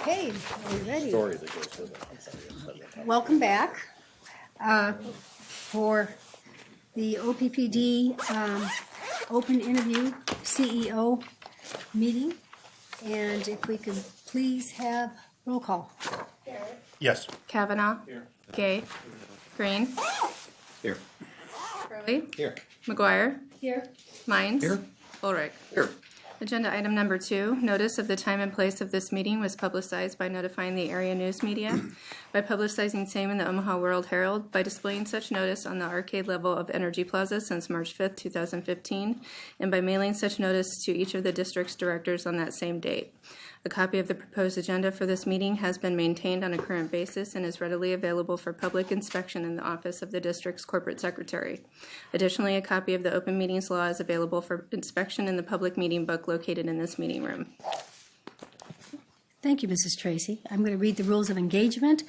Okay, are we ready? Story that goes with it. Welcome back for the OPPD Open Interview CEO meeting. And if we could please have roll call. Yes. Kavanaugh. Here. Gay. Green. Here. Curley. Here. McGuire. Here. Mines. Here. Ulrich. Here. Agenda item number 2, notice of the time and place of this meeting was publicized by notifying the area news media, by publicizing same in the Omaha World Herald, by displaying such notice on the arcade level of Energy Plaza since March 5th, 2015, and by mailing such notice to each of the district's directors on that same date. A copy of the proposed agenda for this meeting has been maintained on a current basis and is readily available for public inspection in the office of the district's corporate secretary. Additionally, a copy of the open meetings law is available for inspection in the public meeting book located in this meeting room. Thank you, Mrs. Tracy. I'm going to read the rules of engagement.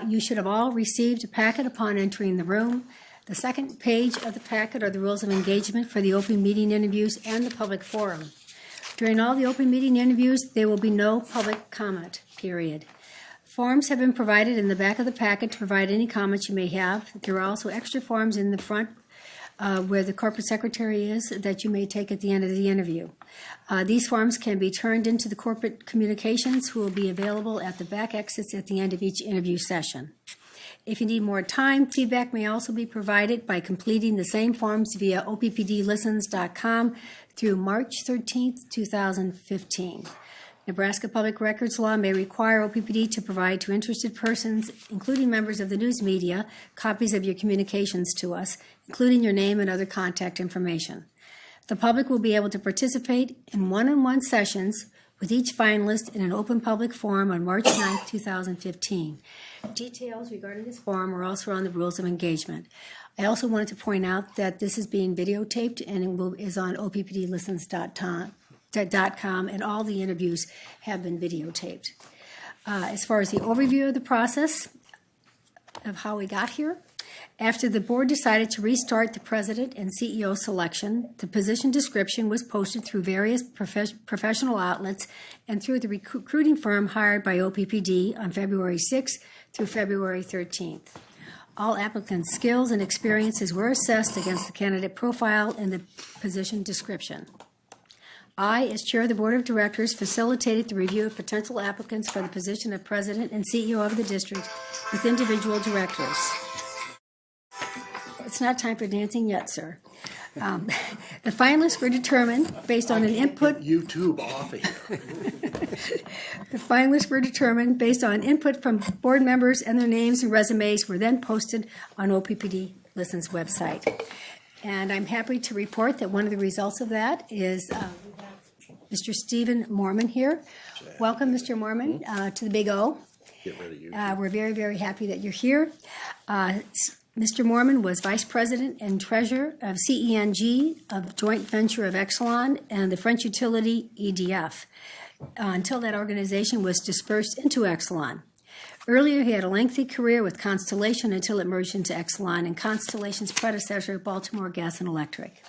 You should have all received a packet upon entering the room. The second page of the packet are the rules of engagement for the open meeting interviews and the public forum. During all the open meeting interviews, there will be no public comment period. Forms have been provided in the back of the packet to provide any comments you may have. There are also extra forms in the front where the corporate secretary is that you may take at the end of the interview. These forms can be turned into the corporate communications who will be available at the back exits at the end of each interview session. If you need more time, feedback may also be provided by completing the same forms via OPPDlistens.com through March 13th, 2015. Nebraska Public Records Law may require OPPD to provide to interested persons, including members of the news media, copies of your communications to us, including your name and other contact information. The public will be able to participate in one-on-one sessions with each finalist in an open public forum on March 9th, 2015. Details regarding this forum are also on the rules of engagement. I also wanted to point out that this is being videotaped and is on OPPDlistens.com, and all the interviews have been videotaped. As far as the overview of the process of how we got here, after the board decided to restart the president and CEO selection, the position description was posted through various professional outlets and through the recruiting firm hired by OPPD on February 6th through February 13th. All applicants' skills and experiences were assessed against the candidate profile and the position description. I, as chair of the board of directors, facilitated the review of potential applicants for the position of president and CEO of the district with individual directors. It's not time for dancing yet, sir. The finalists were determined based on an input. YouTube off of here. The finalists were determined based on input from board members, and their names and resumes were then posted on OPPD Listen's website. And I'm happy to report that one of the results of that is Mr. Stephen Mormann here. Welcome, Mr. Mormann, to the Big O. Get rid of you. We're very, very happy that you're here. Mr. Mormann was Vice President and Treasurer of CENG, of Joint Venture of Exelon, and the French utility EDF, until that organization was dispersed into Exelon. Earlier, he had a lengthy career with Constellation until it merged into Exelon and Constellation's predecessor, Baltimore Gas and Electric.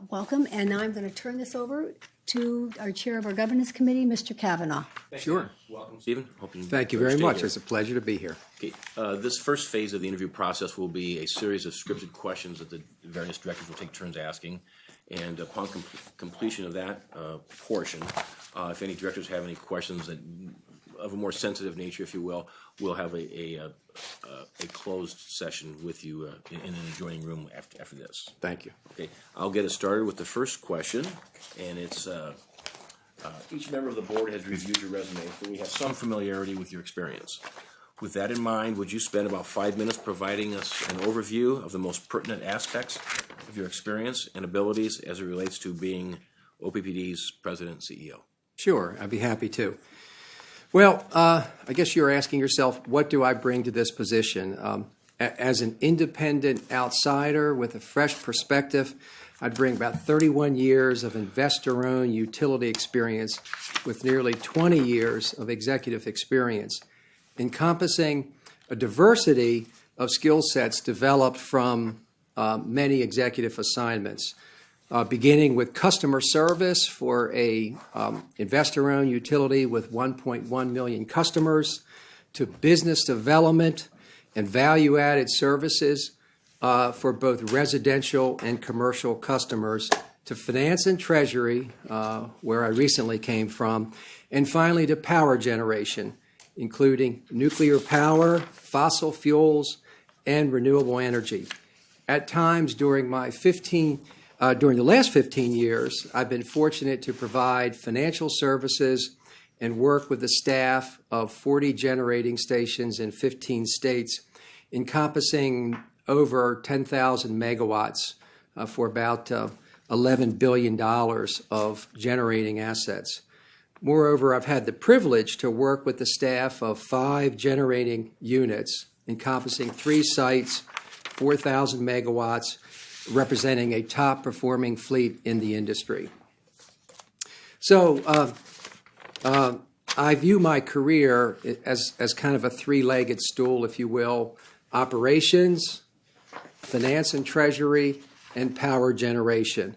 Welcome, and now I'm going to turn this over to our chair of our governance committee, Mr. Kavanaugh. Sure. Welcome, Stephen. Thank you very much. It's a pleasure to be here. Okay. This first phase of the interview process will be a series of scripted questions that the various directors will take turns asking. And upon completion of that portion, if any directors have any questions that of a more sensitive nature, if you will, we'll have a closed session with you in an adjoining room after this. Thank you. Okay, I'll get us started with the first question, and it's each member of the board has reviewed your resume, so we have some familiarity with your experience. With that in mind, would you spend about 5 minutes providing us an overview of the most pertinent aspects of your experience and abilities as it relates to being OPPD's president and CEO? Sure, I'd be happy to. Well, I guess you're asking yourself, what do I bring to this position? As an independent outsider with a fresh perspective, I'd bring about 31 years of investor-owned utility experience with nearly 20 years of executive experience, encompassing a diversity of skill sets developed from many executive assignments. beginning with customer service for a investor-owned utility with 1.1 million customers, to business development and value-added services for both residential and commercial customers, to finance and treasury, where I recently came from, and finally to power generation, including nuclear power, fossil fuels, and renewable energy. At times during the last 15 years, I've been fortunate to provide financial services and work with the staff of 40 generating stations in 15 states, encompassing over 10,000 megawatts for about $11 billion of generating assets. Moreover, I've had the privilege to work with the staff of 5 generating units, encompassing 3 sites, 4,000 megawatts, representing a top-performing fleet in the industry. So I view my career as kind of a 3-legged stool, if you will: operations, finance and treasury, and power generation.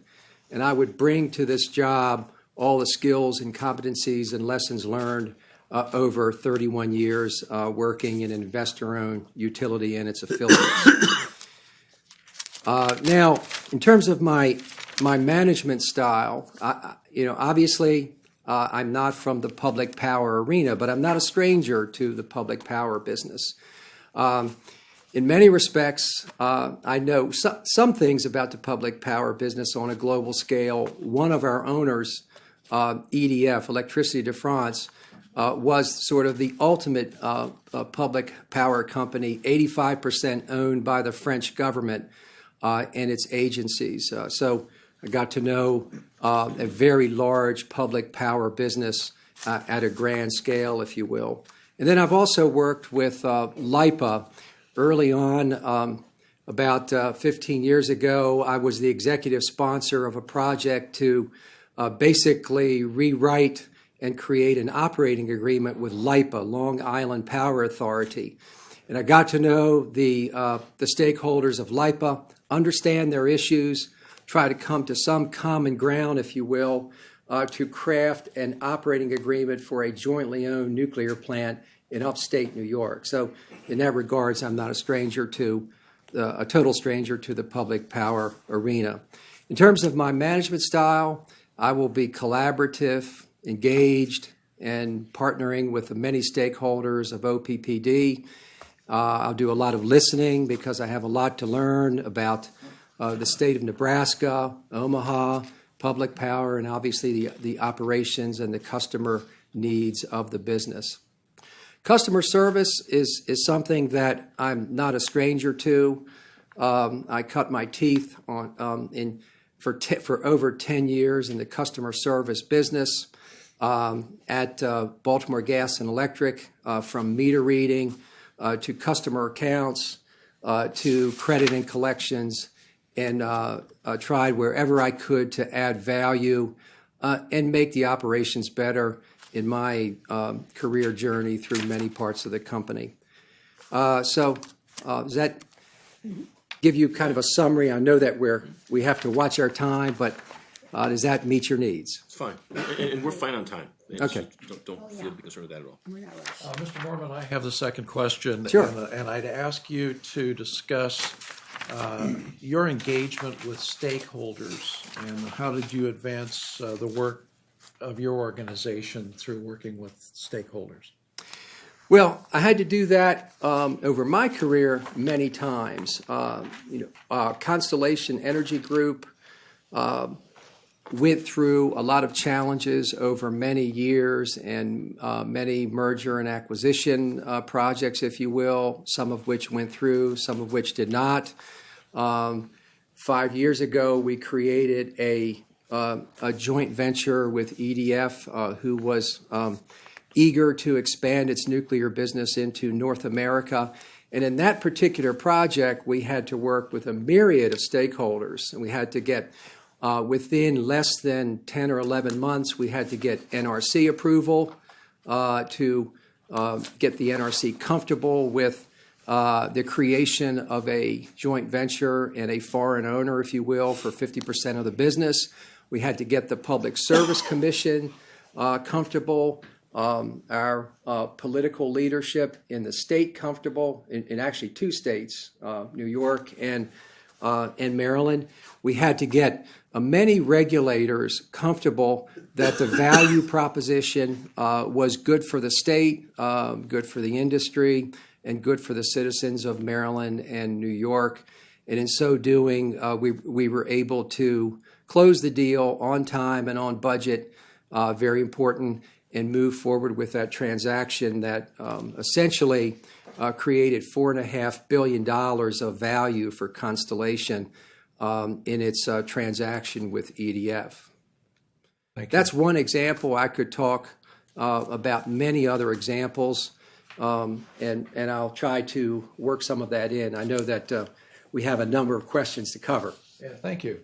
And I would bring to this job all the skills and competencies and lessons learned over 31 years working in an investor-owned utility and its affiliates. Now, in terms of my management style, obviously I'm not from the public power arena, but I'm not a stranger to the public power business. In many respects, I know some things about the public power business on a global scale. One of our owners, EDF, Electricité de France, was sort of the ultimate public power company, 85% owned by the French government and its agencies. So I got to know a very large public power business at a grand scale, if you will. And then I've also worked with LIPA. Early on, about 15 years ago, I was the executive sponsor of a project to basically rewrite and create an operating agreement with LIPA, Long Island Power Authority. And I got to know the stakeholders of LIPA, understand their issues, try to come to some common ground, if you will, to craft an operating agreement for a jointly owned nuclear plant in upstate New York. So in that regards, I'm not a total stranger to the public power arena. In terms of my management style, I will be collaborative, engaged, and partnering with the many stakeholders of OPPD. I'll do a lot of listening because I have a lot to learn about the state of Nebraska, Omaha, public power, and obviously the operations and the customer needs of the business. Customer service is something that I'm not a stranger to. I cut my teeth for over 10 years in the customer service business at Baltimore Gas and Electric, from meter reading to customer accounts to credit and collections, and tried wherever I could to add value and make the operations better in my career journey through many parts of the company. Does that give you kind of a summary? I know that we have to watch our time, but does that meet your needs? It's fine, and we're fine on time. Okay. Don't feel concerned with that at all. Mr. Mormann, I have the second question. Sure. And I'd ask you to discuss your engagement with stakeholders and how did you advance the work of your organization through working with stakeholders? Well, I had to do that over my career many times. Constellation Energy Group went through a lot of challenges over many years and many merger and acquisition projects, if you will, some of which went through, some of which did not. 5 years ago, we created a joint venture with EDF, who was eager to expand its nuclear business into North America. And in that particular project, we had to work with a myriad of stakeholders, and we had to get within less than 10 or 11 months, we had to get NRC approval to get the NRC comfortable with the creation of a joint venture and a foreign owner, if you will, for 50% of the business. We had to get the Public Service Commission comfortable, our political leadership in the state comfortable, in actually 2 states, New York and Maryland. We had to get many regulators comfortable that the value proposition was good for the state, good for the industry, and good for the citizens of Maryland and New York. And in so doing, we were able to close the deal on time and on budget, very important, and move forward with that transaction that essentially created $4.5 billion of value for Constellation in its transaction with EDF. That's one example. I could talk about many other examples, and I'll try to work some of that in. I know that we have a number of questions to cover. Yeah, thank you.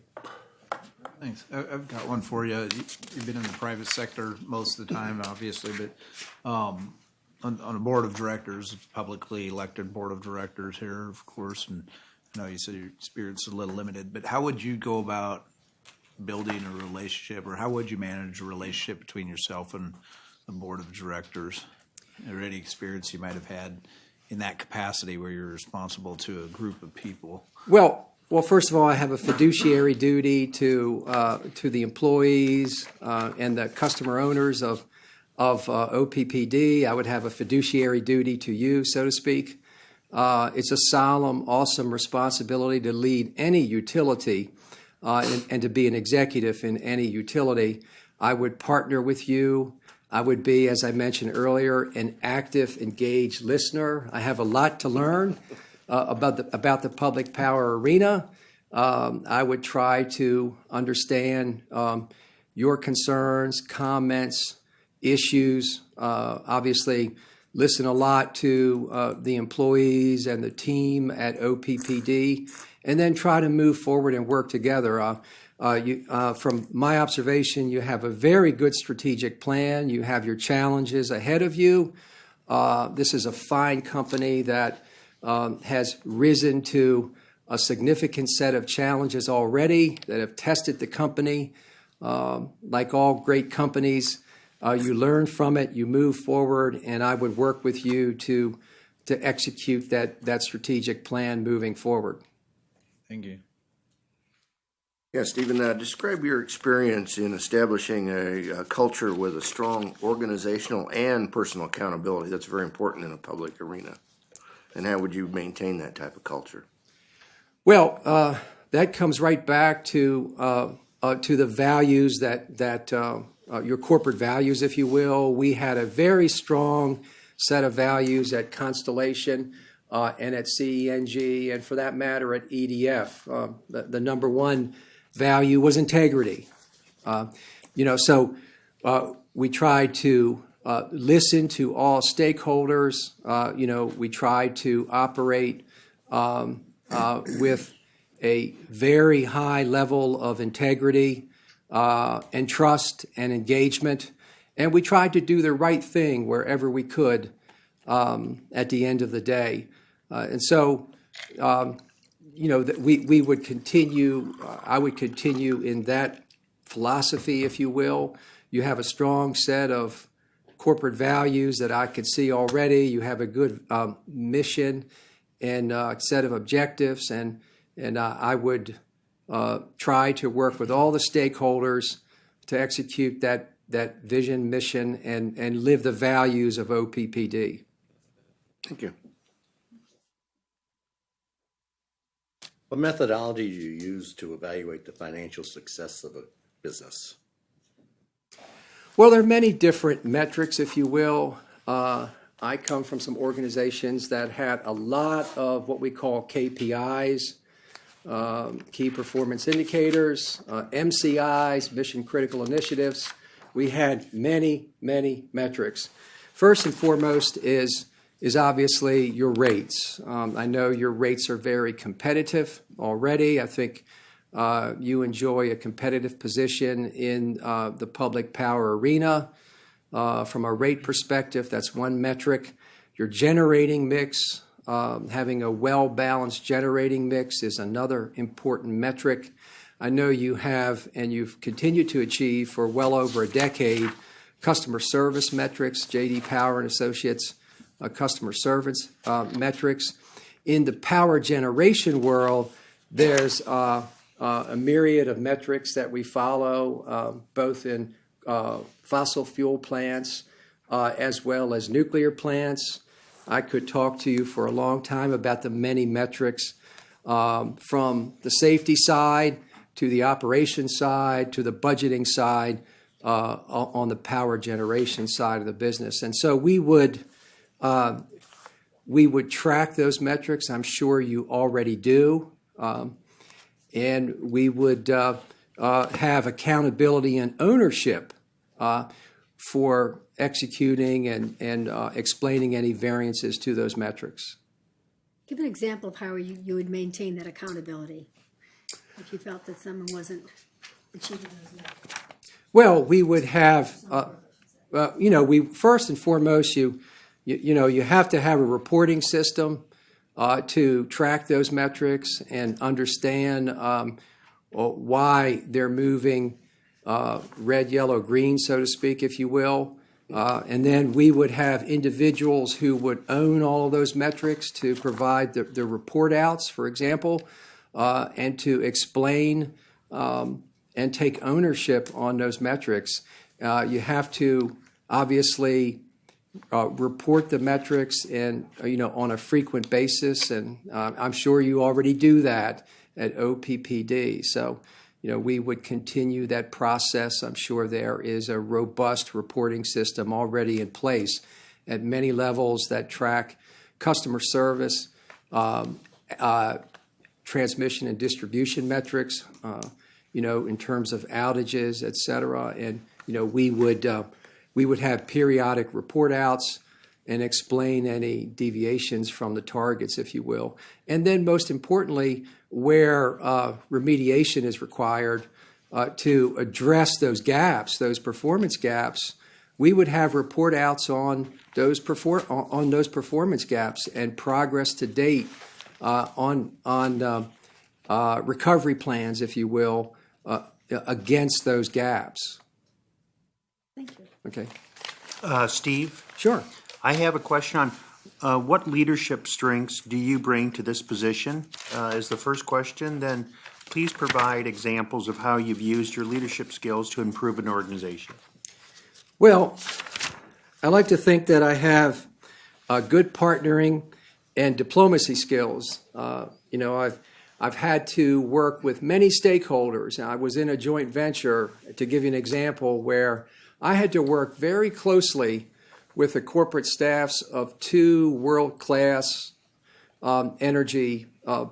Thanks. I've got one for you. You've been in the private sector most of the time, obviously, but on a board of directors, publicly elected board of directors here, of course, and I know you said your experience is a little limited, but how would you go about building a relationship, or how would you manage a relationship between yourself and the board of directors, or any experience you might have had in that capacity where you're responsible to a group of people? Well, first of all, I have a fiduciary duty to the employees and the customer owners of OPPD. I would have a fiduciary duty to you, so to speak. It's a solemn, awesome responsibility to lead any utility and to be an executive in any utility. I would partner with you. I would be, as I mentioned earlier, an active, engaged listener. I have a lot to learn about the public power arena. I would try to understand your concerns, comments, issues. Obviously, listen a lot to the employees and the team at OPPD, and then try to move forward and work together. From my observation, you have a very good strategic plan. You have your challenges ahead of you. This is a fine company that has risen to a significant set of challenges already that have tested the company. Like all great companies, you learn from it, you move forward, and I would work with you to execute that strategic plan moving forward. Thank you. Yeah, Stephen, describe your experience in establishing a culture with a strong organizational and personal accountability. That's very important in a public arena. And how would you maintain that type of culture? Well, that comes right back to the values that your corporate values, if you will. We had a very strong set of values at Constellation and at CENG, and for that matter at EDF. The number one value was integrity. So we tried to listen to all stakeholders. We try to operate with a very high level of integrity and trust and engagement. And we tried to do the right thing wherever we could at the end of the day. We would continue, I would continue in that philosophy, if you will. You have a strong set of corporate values that I could see already. You have a good mission and set of objectives, and I would try to work with all the stakeholders to execute that vision, mission, and live the values of OPPD. Thank you. What methodology do you use to evaluate the financial success of a business? Well, there are many different metrics, if you will. I come from some organizations that had a lot of what we call KPIs, key performance indicators, MCIs, mission critical initiatives. We had many, many metrics. First and foremost is obviously your rates. I know your rates are very competitive already. I think you enjoy a competitive position in the public power arena. From a rate perspective, that's one metric. Your generating mix, Having a well-balanced generating mix is another important metric. I know you have, and you've continued to achieve for well over a decade, customer service metrics, J.D. Power and Associates customer service metrics. In the power generation world, there's a myriad of metrics that we follow, both in fossil fuel plants as well as nuclear plants. I could talk to you for a long time about the many metrics from the safety side to the operations side to the budgeting side on the power generation side of the business. And so we would track those metrics. I'm sure you already do. And we would have accountability and ownership for executing and explaining any variances to those metrics. Give an example of how you would maintain that accountability if you felt that someone wasn't achieving those metrics. Well, we would have, we first and foremost, you have to have a reporting system to track those metrics and understand why they're moving red, yellow, green, so to speak, if you will. And then we would have individuals who would own all of those metrics to provide the report outs, for example, and to explain and take ownership on those metrics. You have to obviously report the metrics and on a frequent basis, and I'm sure you already do that at OPPD. So we would continue that process. I'm sure there is a robust reporting system already in place at many levels that track customer service, transmission and distribution metrics, in terms of outages, et cetera. And, we would have periodic report outs and explain any deviations from the targets, if you will. And then most importantly, where remediation is required to address those gaps, those performance gaps, we would have report outs on those performance gaps and progress to date on recovery plans, if you will, against those gaps. Thank you. Okay. Steve, Sure. I have a question on what leadership strengths do you bring to this position is the first question. Then please provide examples of how you've used your leadership skills to improve an organization. Well, I like to think that I have good partnering and diplomacy skills. I've had to work with many stakeholders. I was in a joint venture, to give you an example, where I had to work very closely with the corporate staffs of two world-class energy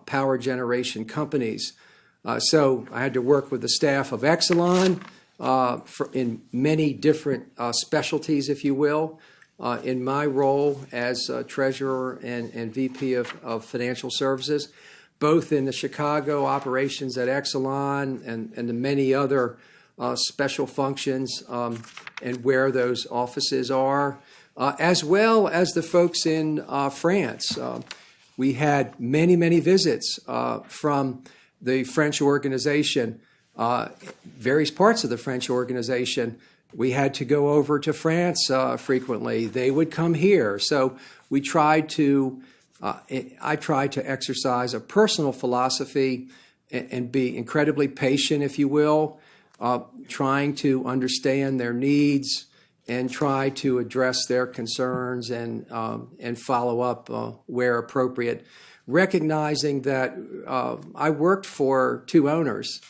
power generation companies. So I had to work with the staff of Exelon in many different specialties, if you will, in my role as treasurer and VP of financial services, both in the Chicago operations at Exelon and the many other special functions and where those offices are, as well as the folks in France. We had many, many visits from the French organization, various parts of the French organization. We had to go over to France frequently. They would come here. So we tried to, I tried to exercise a personal philosophy and be incredibly patient, if you will, trying to understand their needs and try to address their concerns and follow up where appropriate, recognizing that I worked for two owners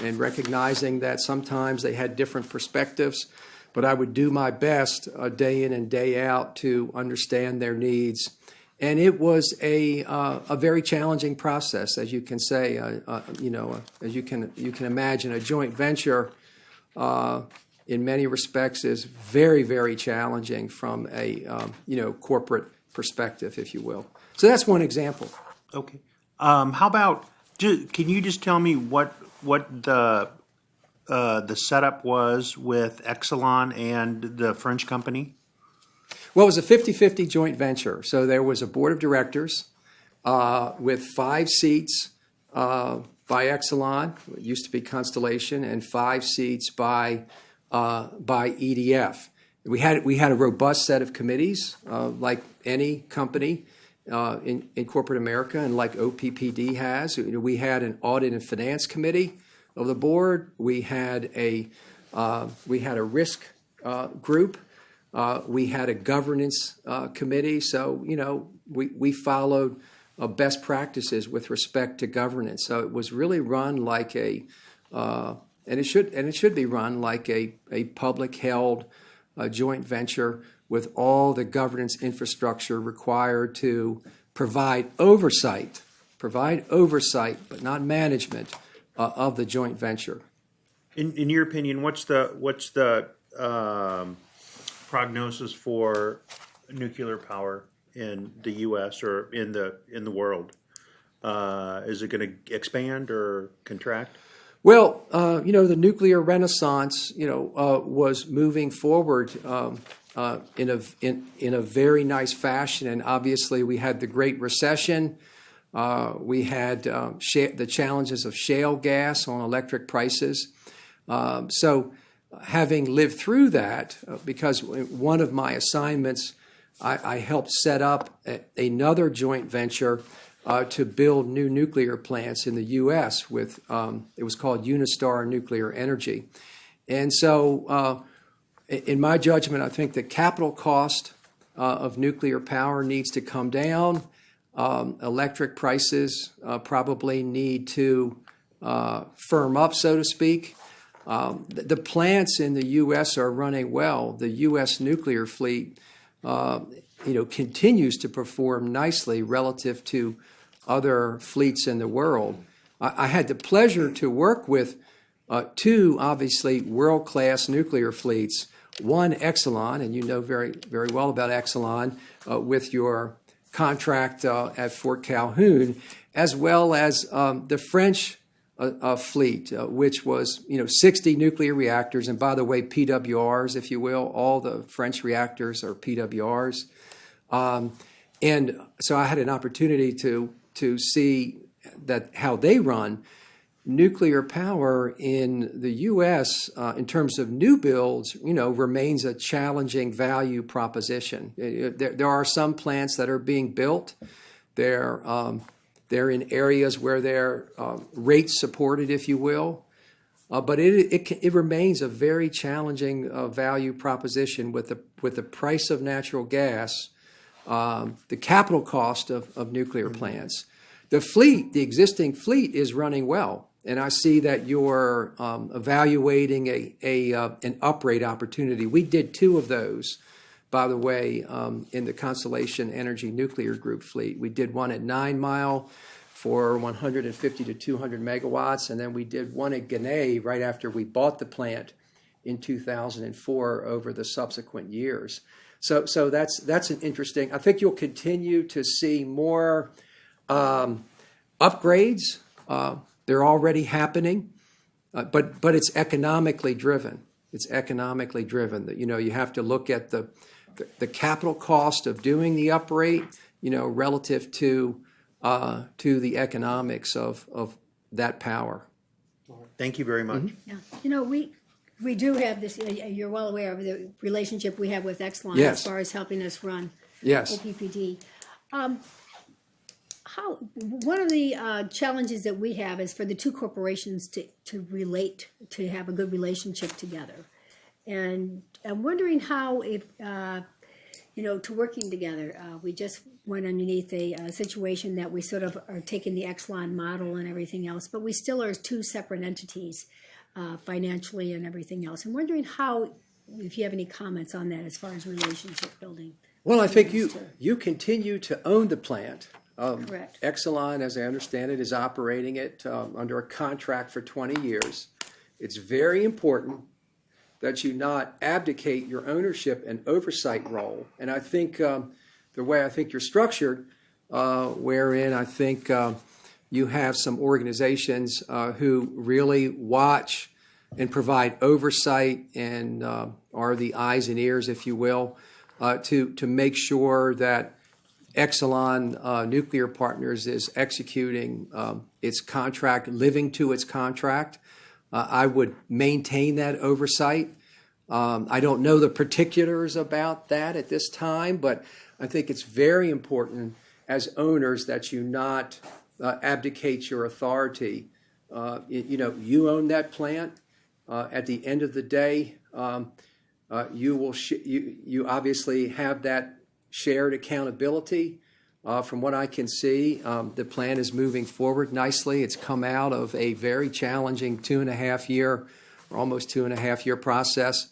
and recognizing that sometimes they had different perspectives, but I would do my best day in and day out to understand their needs. And it was a very challenging process, as you can say. As you can imagine, a joint venture in many respects is very, very challenging from a corporate perspective, if you will. So that's one example. Okay. How about? Can you just tell me what the setup was with Exelon and the French company? Well, it was a 50-50 joint venture. So there was a board of directors with 5 seats by Exelon, it used to be Constellation, and 5 seats by EDF. We had a robust set of committees, like any company in corporate America, and like OPPD has. We had an audit and finance committee of the board. We had a risk group. We had a governance committee. So we followed best practices with respect to governance. So it was really run like and it should be run like a public held joint venture with all the governance infrastructure required to provide oversight, but not management of the joint venture. In your opinion, what's the prognosis for nuclear power in the U.S. or in the world? Is it going to expand or contract? Well, the nuclear renaissance, was moving forward in a very nice fashion, and obviously we had the Great Recession. We had the challenges of shale gas on electric prices. So, having lived through that, because one of my assignments, I helped set up another joint venture to build new nuclear plants in the U.S. with it was called Unistar Nuclear Energy, and so in my judgment, I think the capital cost of nuclear power needs to come down. Electric prices probably need to firm up, so to speak. The plants in the U.S. are running well. The U.S. nuclear fleet, continues to perform nicely relative to other fleets in the world. I had the pleasure to work with 2, obviously, world-class nuclear fleets. One, Exelon, and you know very, very well about Exelon with your contract at Fort Calhoun, as well as the French fleet, which was 60 nuclear reactors, and by the way, PWRs, if you will. All the French reactors are PWRs, and so I had an opportunity to see that how they run. Nuclear power in the U.S. In terms of new builds, remains a challenging value proposition. There are some plants that are being built. They're in areas where they're rate supported, if you will, but it remains a very challenging value proposition with the price of natural gas, the capital cost of nuclear plants. The existing fleet is running well. And I see that you're evaluating an uprate opportunity. We did 2 of those, by the way, in the Constellation Energy Nuclear Group fleet. We did one at 9 Mile for 150 to 200 megawatts, and then we did one at Ginna right after we bought the plant in 2004 over the subsequent years. So that's an interesting. I think you'll continue to see more upgrades. They're already happening, but it's economically driven. It's economically driven. That you have to look at the capital cost of doing the uprate, relative to the economics of that power. Thank you very much. Yeah, we do have this. You're well aware of the relationship we have with Exelon Yes. as far as helping us run Yes. OPPD. One of the challenges that we have is for the 2 corporations to relate, to have a good relationship together, and I'm wondering how to working together. We just went underneath a situation that we sort of are taking the Exelon model and everything else, but we still are 2 separate entities financially and everything else. I'm wondering if you have any comments on that as far as relationship building. Well, I think you continue to own the plant. Correct. Exelon, as I understand it, is operating it under a contract for 20 years. It's very important that you not abdicate your ownership and oversight role. And I think the way I think you're structured, wherein I think you have some organizations who really watch and provide oversight and are the eyes and ears, if you will, to make sure that Exelon Nuclear Partners is executing its contract, living to its contract. I would maintain that oversight. I don't know the particulars about that at this time, but I think it's very important as owners that you not abdicate your authority. You own that plant. At the end of the day, you obviously have that shared accountability. From what I can see, the plan is moving forward nicely. It's come out of a very challenging 2.5-year, or almost 2.5-year process.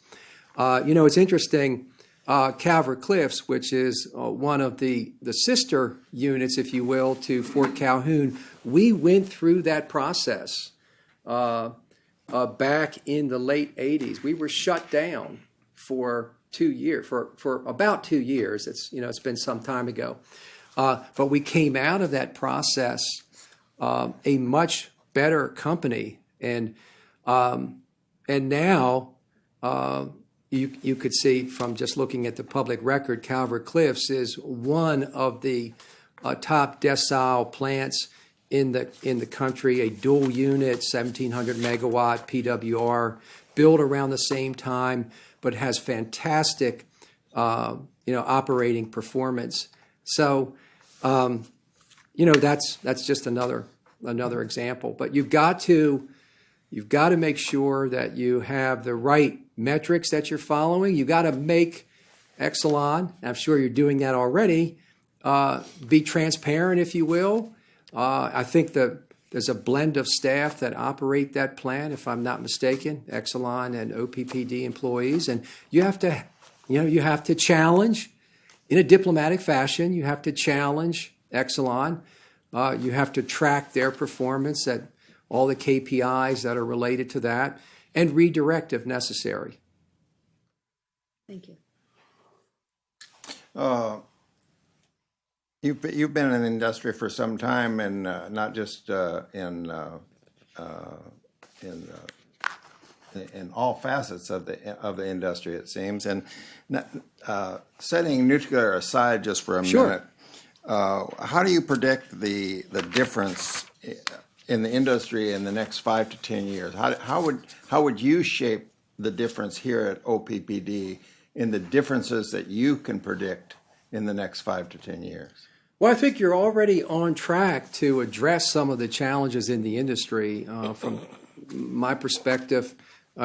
It's interesting. Calvert Cliffs, which is one of the sister units, if you will, to Fort Calhoun, we went through that process back in the late 80s. We were shut down for 2 years, for about 2 years. It's been some time ago. But we came out of that process a much better company. And now you could see from just looking at the public record, Calvert Cliffs is one of the top decile plants in the country, a dual unit, 1,700 megawatt PWR, built around the same time, but has fantastic operating performance. So that's just another example. But you've got to make sure that you have the right metrics that you're following. You've got to make Exelon, I'm sure you're doing that already, be transparent, if you will. I think there's a blend of staff that operate that plant, if I'm not mistaken, Exelon and OPPD employees, and you have to challenge in a diplomatic fashion. You have to challenge Exelon. You have to track their performance at all the KPIs that are related to that, and redirect if necessary. Thank you. You've been in the industry for some time, and not just in all facets of the industry, it seems. And setting nuclear aside just for a minute, how do you predict the difference in the industry in the next 5 to 10 years? How would you shape the difference here at OPPD in the differences that you can predict in the next 5 to 10 years? Well, I think you're already on track to address some of the challenges in the industry. From my perspective,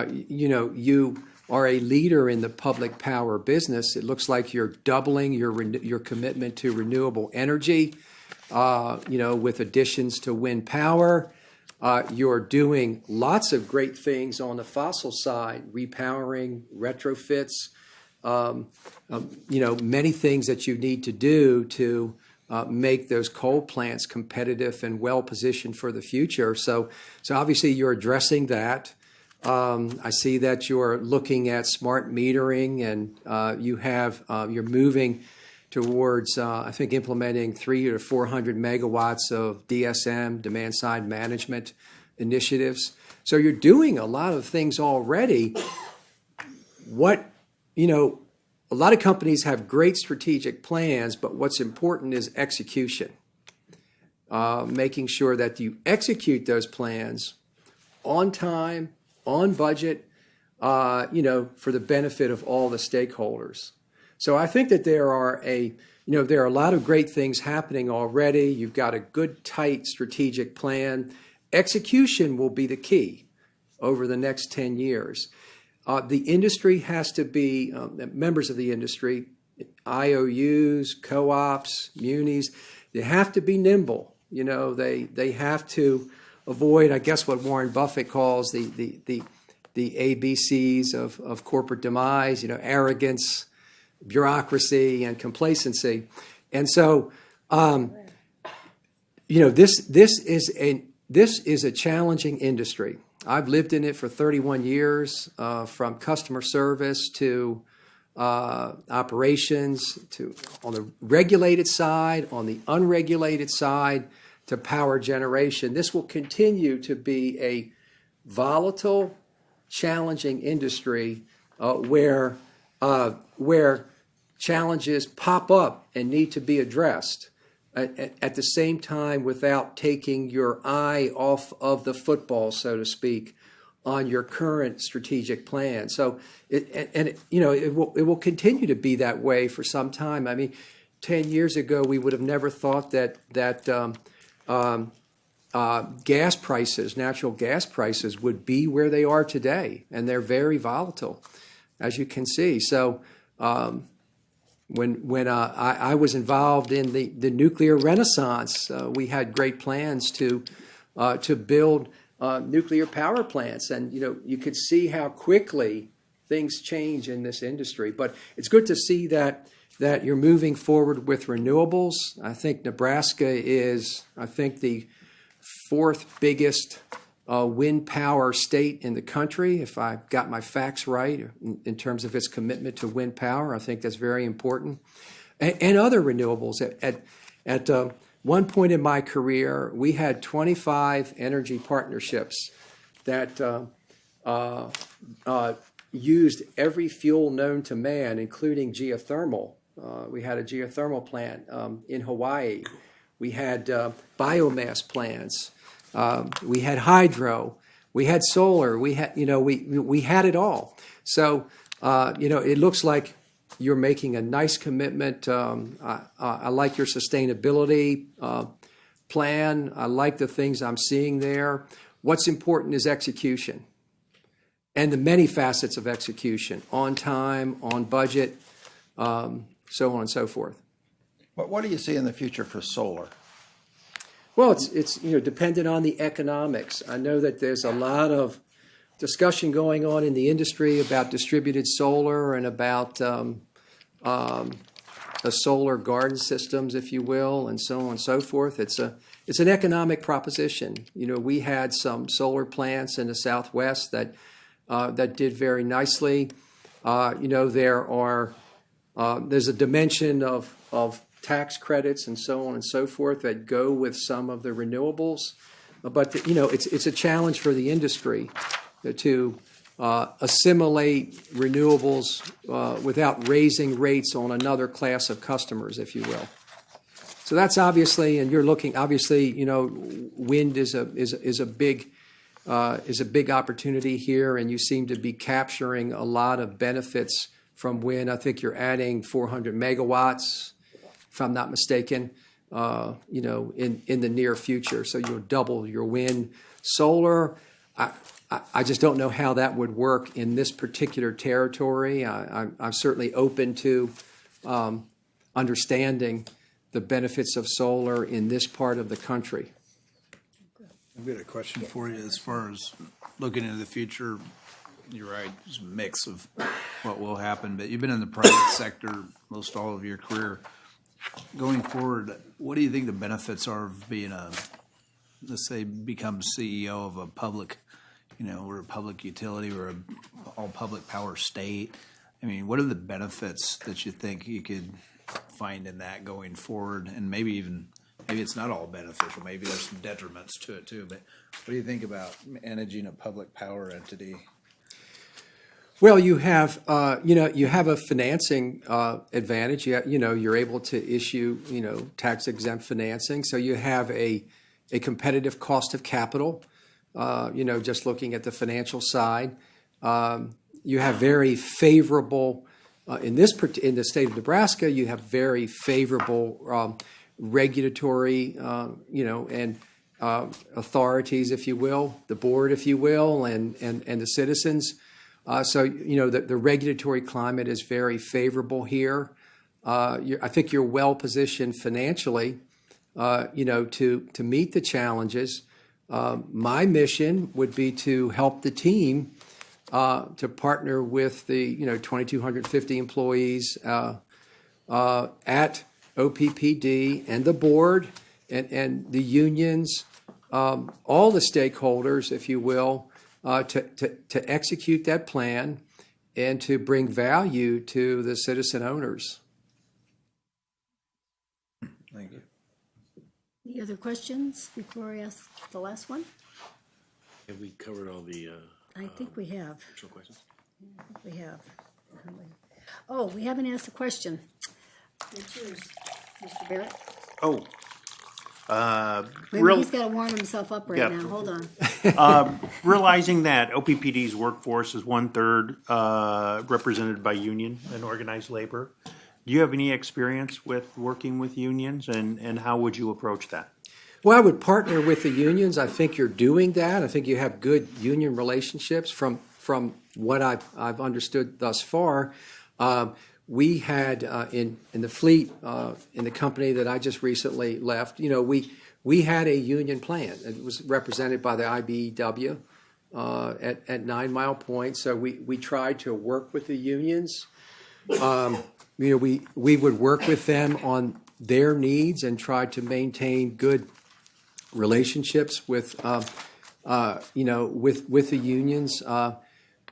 you are a leader in the public power business. It looks like you're doubling your commitment to renewable energy, with additions to wind power. You're doing lots of great things on the fossil side, repowering, retrofits, many things that you need to do to make those coal plants competitive and well positioned for the future. So obviously you're addressing that. I see that you're looking at smart metering, and you're moving towards I think implementing 300 to 400 megawatts of DSM, demand side management initiatives. So you're doing a lot of things already. A lot of companies have great strategic plans, but what's important is execution. Making sure that you execute those plans on time, on budget, for the benefit of all the stakeholders. So I think that there are a lot of great things happening already. You've got a good, tight strategic plan. Execution will be the key over the next 10 years. The industry has to be, members of the industry, IOUs, co-ops, munis, they have to be nimble. They have to avoid, I guess, what Warren Buffett calls the ABCs of corporate demise, arrogance, bureaucracy, and complacency. And so, this is a challenging industry. I've lived in it for 31 years, from customer service to operations, to on the regulated side, on the unregulated side, to power generation. This will continue to be a volatile, challenging industry where challenges pop up and need to be addressed at the same time without taking your eye off of the football, so to speak, on your current strategic plan. So it will continue to be that way for some time. I mean, 10 years ago, we would have never thought that gas prices, natural gas prices, would be where they are today, and they're very volatile, as you can see. So when I was involved in the nuclear renaissance, we had great plans to build nuclear power plants, and you could see how quickly things change in this industry. But it's good to see that you're moving forward with renewables. I think Nebraska is, the fourth biggest wind power state in the country, if I've got my facts right, in terms of its commitment to wind power. I think that's very important. And other renewables. At one point in my career, we had 25 energy partnerships that used every fuel known to man, including geothermal. We had a geothermal plant in Hawaii. We had biomass plants. We had hydro. We had solar. We had, we had it all. So, it looks like you're making a nice commitment. I like your sustainability plan. I like the things I'm seeing there. What's important is execution, and the many facets of execution: on time, on budget, so on and so forth. What do you see in the future for solar? Well, it's dependent on the economics. I know that there's a lot of discussion going on in the industry about distributed solar and about the solar garden systems, if you will, and so on and so forth. It's an economic proposition. We had some solar plants in the Southwest that did very nicely. There's a dimension of tax credits and so on and so forth that go with some of the renewables. But, it's a challenge for the industry to assimilate renewables without raising rates on another class of customers, if you will. So that's obviously, and you're looking, obviously, wind is a big opportunity here, and you seem to be capturing a lot of benefits from wind. I think you're adding 400 megawatts, if I'm not mistaken, in the near future. So you'll double your wind. Solar, I just don't know how that would work in this particular territory. I'm certainly open to understanding the benefits of solar in this part of the country. I've got a question for you as far as looking into the future. You're right, it's a mix of what will happen, but you've been in the private sector most all of your career. Going forward, what do you think the benefits are of being let's say, become CEO of a public, we're a public utility, we're an all public power state? I mean, what are the benefits that you think you could find in that going forward? And maybe it's not all beneficial, maybe there's some detriments to it too, but what do you think about managing a public power entity? Well, you have a financing advantage. You're able to issue, tax exempt financing. So you have a competitive cost of capital. Just looking at the financial side, you have very favorable in the state of Nebraska. You have very favorable regulatory, and authorities, if you will, the board, if you will, and the citizens. So the regulatory climate is very favorable here. I think you're well positioned financially, to meet the challenges. My mission would be to help the team to partner with the 2,250 employees at OPPD and the board and the unions, all the stakeholders, if you will. To execute that plan and to bring value to the citizen owners. Thank you. Any other questions before I ask the last one? Have we covered all the I think we have. additional questions? We have. Oh, we haven't asked a question. It's yours, Mr. Barrett. Oh, Maybe he's got to warm himself up right Yeah. now. Hold on. realizing that OPPD's workforce is 1/3 represented by union and organized labor, do you have any experience with working with unions, and how would you approach that? Well, I would partner with the unions. I think you're doing that. I think you have good union relationships from what I've understood thus far. We had in the fleet in the company that I just recently left. We had a union plan. It was represented by the IBEW at 9 Mile Point. So we tried to work with the unions. We would work with them on their needs and try to maintain good relationships with with the unions.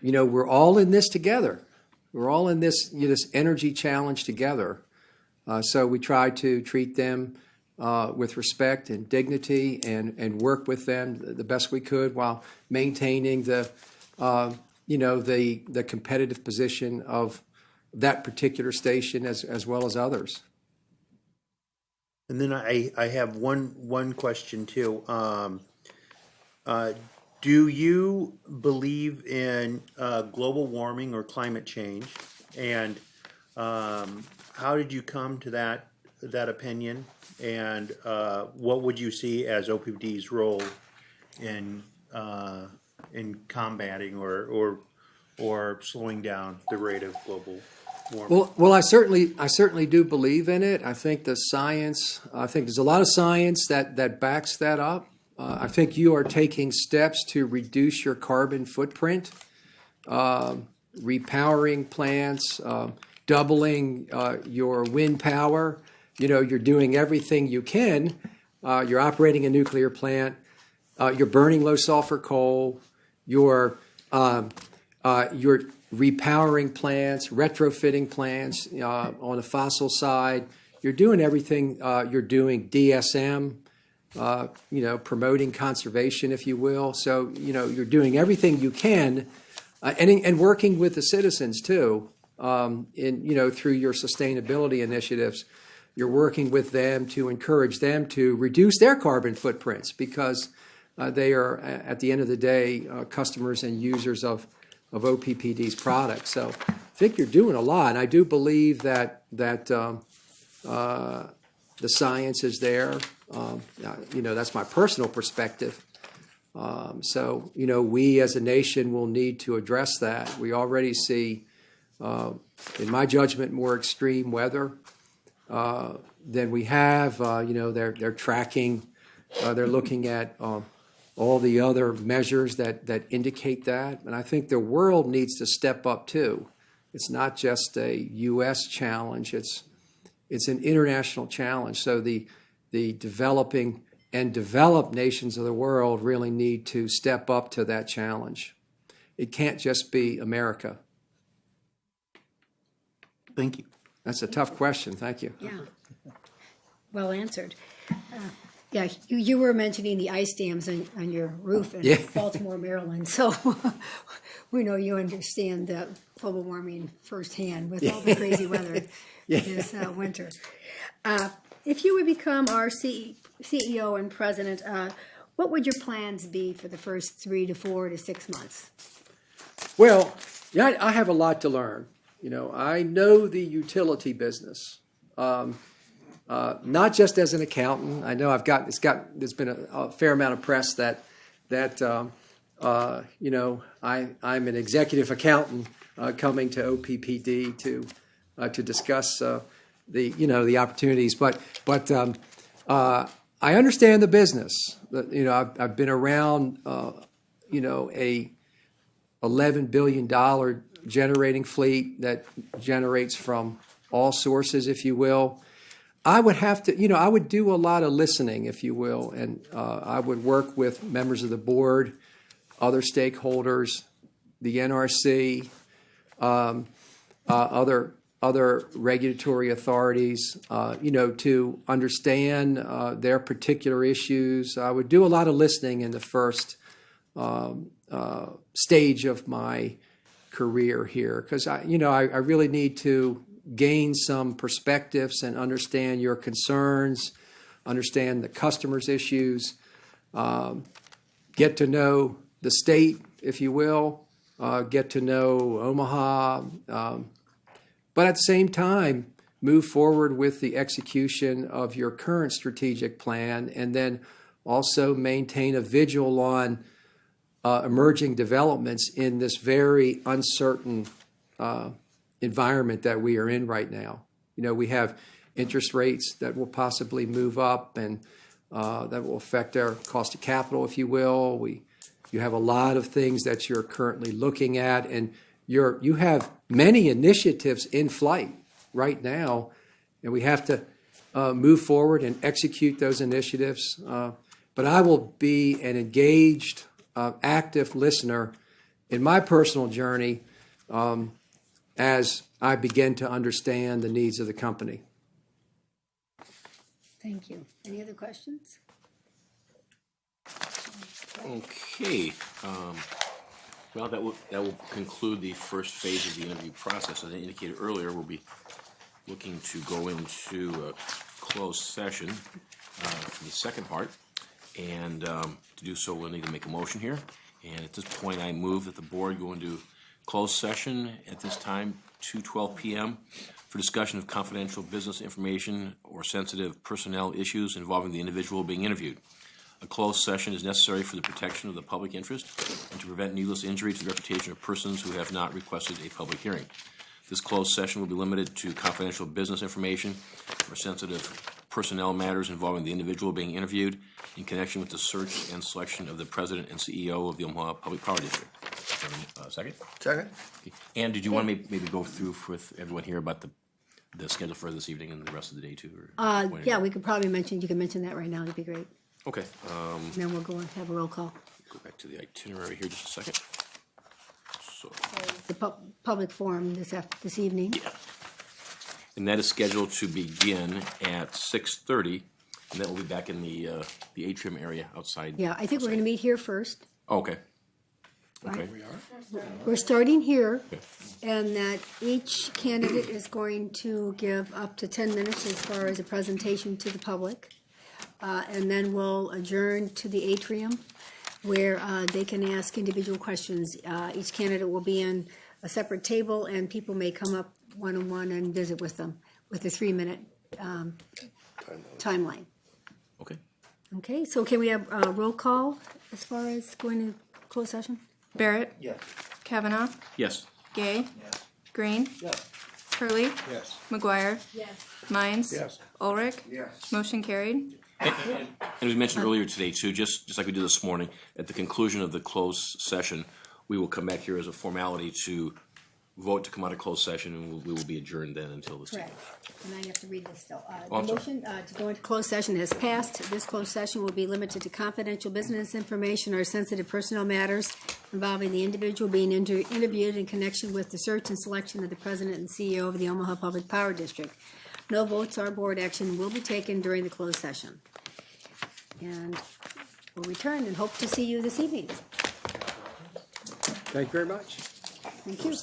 We're all in this together. We're all in this this energy challenge together. So we try to treat them with respect and dignity, and work with them the best we could while maintaining the the competitive position of that particular station as well as others. And then I have one question too. Do you believe in global warming or climate change? And how did you come to that opinion? And what would you see as OPPD's role in combating or slowing down the rate of global warming? Well, I certainly do believe in it. I think the science. I think there's a lot of science that backs that up. I think you are taking steps to reduce your carbon footprint, repowering plants, doubling your wind power. You're doing everything you can. You're operating a nuclear plant. You're burning low sulfur coal. You're repowering plants, retrofitting plants on the fossil side. You're doing everything. You're doing DSM. Promoting conservation, if you will. So, you're doing everything you can, and working with the citizens too. Through your sustainability initiatives, you're working with them to encourage them to reduce their carbon footprints, because they are, at the end of the day, customers and users of OPPD's products. So, I think you're doing a lot. I do believe that the science is there. That's my personal perspective. So, we as a nation will need to address that. We already see, in my judgment, more extreme weather than we have. They're tracking, they're looking at all the other measures that indicate that. And I think the world needs to step up too. It's not just a U.S. challenge. It's an international challenge. So the developing and developed nations of the world really need to step up to that challenge. It can't just be America. Thank you. That's a tough question. Thank you. Yeah. Well answered. You were mentioning the ice dams on your roof in Baltimore, Maryland. So we know you understand the global warming firsthand with all the crazy weather this winter. If you would become our CEO and president, what would your plans be for the first 3 to 4 to 6 months? Well, I have a lot to learn. I know the utility business, not just as an accountant. I know there's been a fair amount of press that I'm an executive accountant coming to OPPD to discuss the opportunities, but I understand the business. I've been around a $11 billion generating fleet that generates from all sources, if you will. I would have to, I would do a lot of listening, if you will, and I would work with members of the board, other stakeholders, the NRC, other regulatory authorities, to understand their particular issues. I would do a lot of listening in the first stage of my career here because I really need to gain some perspectives and understand your concerns, understand the customer's issues, get to know the state, if you will, get to know Omaha, but at the same time, move forward with the execution of your current strategic plan and then also maintain a vigil on emerging developments in this very uncertain environment that we are in right now. We have interest rates that will possibly move up and that will affect our cost of capital, if you will. You have a lot of things that you're currently looking at, and you have many initiatives in flight right now, and we have to move forward and execute those initiatives. But I will be an engaged, active listener in my personal journey as I begin to understand the needs of the company. Thank you. Any other questions? Okay. Well, that will conclude the first phase of the interview process. As I indicated earlier, we'll be looking to go into a closed session for the second part. And to do so, we'll need to make a motion here. And at this point, I move that the board go into closed session at this time, 2:12 p.m., for discussion of confidential business information or sensitive personnel issues involving the individual being interviewed. A closed session is necessary for the protection of the public interest and to prevent needless injury to the reputation of persons who have not requested a public hearing. This closed session will be limited to confidential business information or sensitive personnel matters involving the individual being interviewed in connection with the search and selection of the president and CEO of the Omaha Public Power District. Second? Second? Okay. And did you want to maybe go through with everyone here about the schedule for this evening and the rest of the day too? Or Yeah, we could probably mention, you can mention that right now, that'd be great. Okay. And then we'll go and have a roll call. Go back to the itinerary here just a second. So, The public forum this evening. and that is scheduled to begin at 6:30, and that will be back in the atrium area outside. Yeah, I think we're going to meet here first. Oh, okay. Okay. We're starting here, and that each candidate is going to give up to 10 minutes as far as a presentation to the public. And then we'll adjourn to the atrium where they can ask individual questions. Each candidate will be in a separate table, and people may come up one-on-one and visit with them with a 3-minute timeline. Okay. Okay, so can we have a roll call as far as going to closed session? Barrett? Yes. Kavanaugh? Yes. Gay? Green? Yes. Hurley? Yes. McGuire? Yes. Mines? Yes. Ulrich? Yes. Motion carried. And as we mentioned earlier today too, just like we did this morning, at the conclusion of the closed session, we will come back here as a formality to vote to come out of closed session, and we will be adjourned then until this evening. Correct. And I have to read this still. Oh, I'm The sorry. motion to go into closed session has passed. This closed session will be limited to confidential business information or sensitive personnel matters involving the individual being interviewed in connection with the search and selection of the president and CEO of the Omaha Public Power District. No votes or board action will be taken during the closed session. And we'll return and hope to see you this evening. Thank you very much. Thank you.